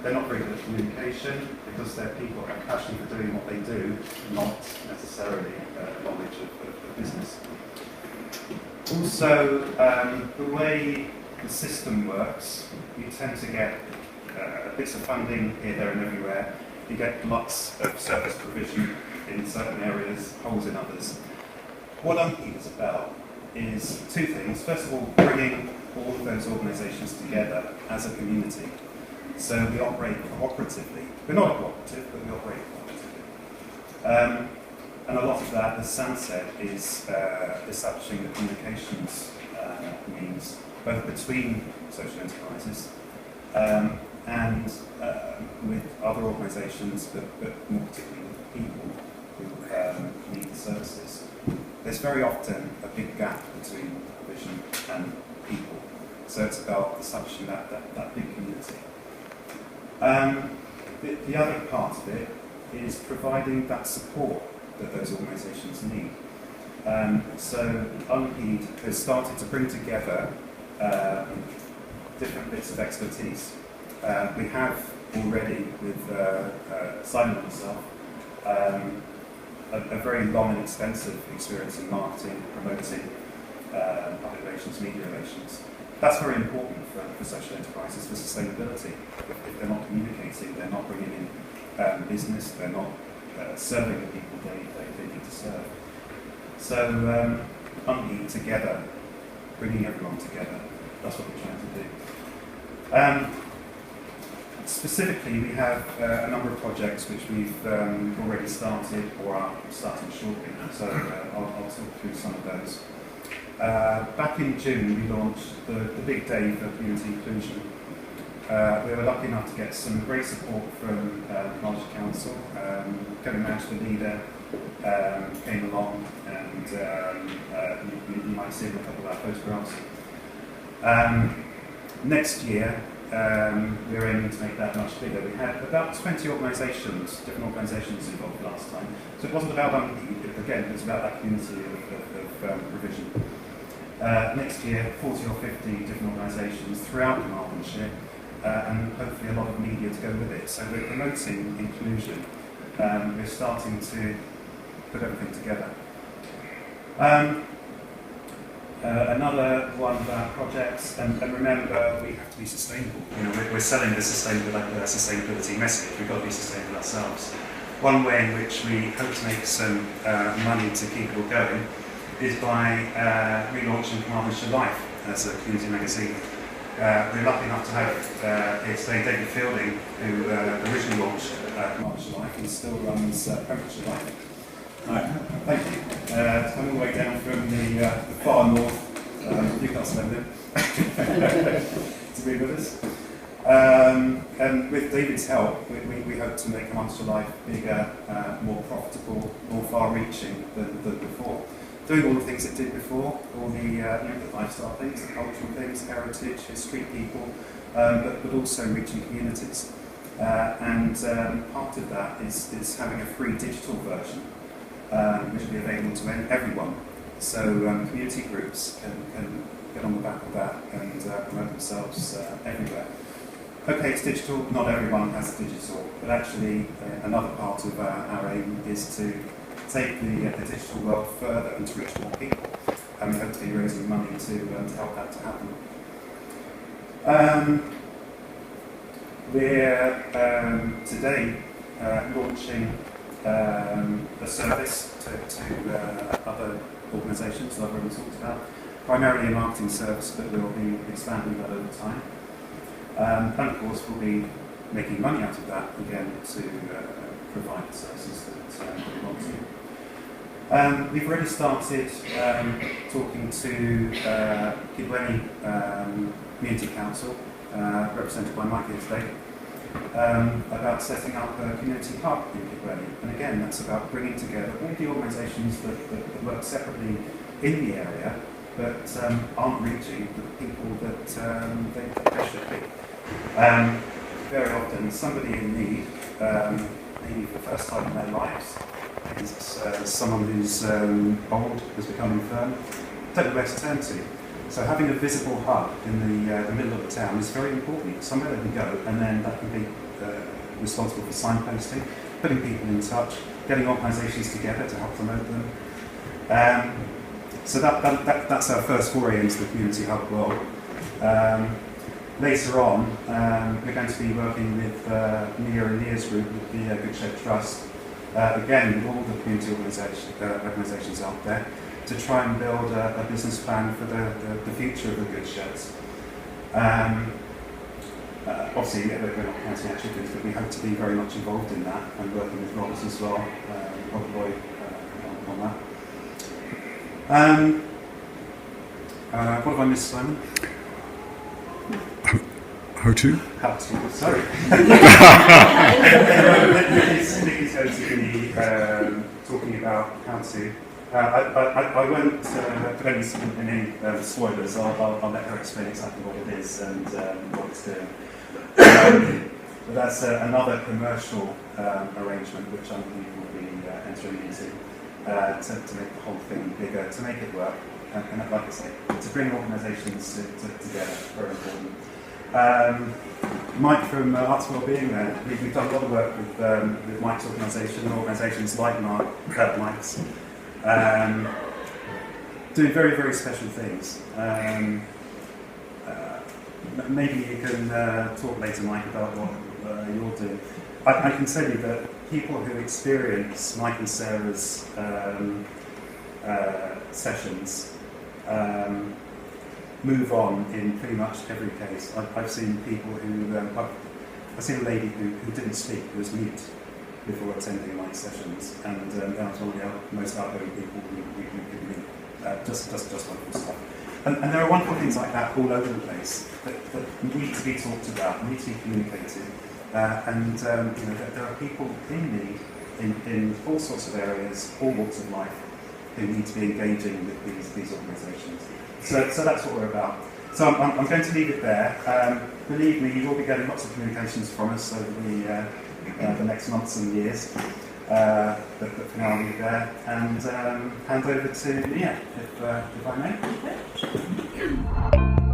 they're not very good at communication because they're people who have passion for doing what they do, not necessarily knowledge of business. Also, the way the system works, you tend to get bits of funding here, there and everywhere. You get lots of service provision in certain areas, holes in others. What YNGHYD is about is two things. First of all, bringing all of those organisations together as a community. So we operate cooperatively. We're not cooperative, but we operate cooperatively. And a lot of that, as Sam said, is establishing the communications means, both between social enterprises and with other organisations, but more particularly with people who need the services. There's very often a big gap between provision and people, so it's about establishing that big community. The other part of it is providing that support that those organisations need. So YNGHYD has started to bring together different bits of expertise. We have already, with Simon and myself, a very long and extensive experience in marketing, promoting, public relations, media relations. That's very important for social enterprises, for sustainability. If they're not communicating, they're not bringing in business, they're not serving the people they need to serve. So YNGHYD together, bringing everyone together, that's what we're trying to do. Specifically, we have a number of projects which we've already started or are starting shortly, so I'll talk through some of those. Back in June, we launched the big day for community inclusion. We were lucky enough to get some great support from Marshall Council. Kevin Nash, the leader, came along, and you might see in a couple of our photographs. Next year, we're aiming to make that much bigger. We had about 20 organisations, different organisations involved last time. So it wasn't about YNGHYD, again, it was about that community of provision. Next year, 40 or 50 different organisations throughout Carmarthenshire, and hopefully a lot of media to go with it. So we're promoting inclusion. We're starting to put everything together. Another one of our projects, and remember, we have to be sustainable. You know, we're selling the sustainability message. We've got to be sustainable ourselves. One way in which we hope to make some money to keep it all going is by relaunching Carmarthenshire Life as a community magazine. We're lucky enough to have here today David Fielding, who originally launched Carmarthenshire Life and still runs Pembrokeshire Life. Right, thank you. Coming all the way down from the far north, Newcastle, London, to be with us. And with David's help, we hope to make Carmarthenshire Life bigger, more profitable, more far-reaching than before. Doing all the things it did before, all the lifestyle things, the cultural things, heritage, history, people, but also reaching communities. And part of that is having a free digital version, which will be available to everyone. So community groups can get on the back of that and promote themselves everywhere. Okay, it's digital, not everyone has digital, but actually another part of our aim is to take the digital world further and to reach more people. And we hope to be raising money to help that to happen. We're today launching a service to other organisations that I've already talked about, primarily a marketing service, but we'll be expanding that over time. And of course we'll be making money out of that again to provide the services that we want to. We've already started talking to YNGHYD Community Council, represented by Mike here today, about setting up a community hub in YNGHYD. And again, that's about bringing together all the organisations that work separately in the area, but aren't reaching the people that they should be. Very often, somebody in need, maybe for the first time in their lives, is someone who's old, has become infirm, don't know where to turn to. So having a visible hub in the middle of the town is very important. Somewhere they can go, and then that can be responsible for signposting, putting people in touch, getting organisations together to help promote them. So that's our first foray into the community hub world. Later on, we're going to be working with Mia and Nia's group with the Good Shed Trust, again with all the community organisations out there, to try and build a business plan for the future of the Good Sheds. Obviously, we're not counting our chickens, but we hope to be very much involved in that and working with Robbers as well, Rob Boyd, on that. What have I missed, Simon? How to? How to, sorry. Nikki's going to be talking about how to. I won't put any spoilers. I'll let her explain exactly what it is and what it's doing. But that's another commercial arrangement which I believe will be entering into to make the whole thing bigger, to make it work, and like I say, to bring organisations together, very important. Mike from Arts Wellbeing there, we've done a lot of work with Mike's organisation and organisations like Mike's, doing very, very special things. Maybe you can talk later, Mike, about what you're doing. I can tell you that people who experience Mike and Sarah's sessions move on in pretty much every case. I've seen people who, I've seen a lady who didn't speak, who was mute before attending Mike's sessions, and that was one of the most outgoing people we could meet. Just wonderful stuff. And there are wonderful things like that all over the place that need to be talked about, need to be communicated. And there are people in need in all sorts of areas, all walks of life, who need to be engaging with these organisations. So that's what we're about. So I'm going to leave it there. Believe me, you will be getting lots of communications from us over the next months and years. But for now, I'll leave it there and hand over to Mia, if I may.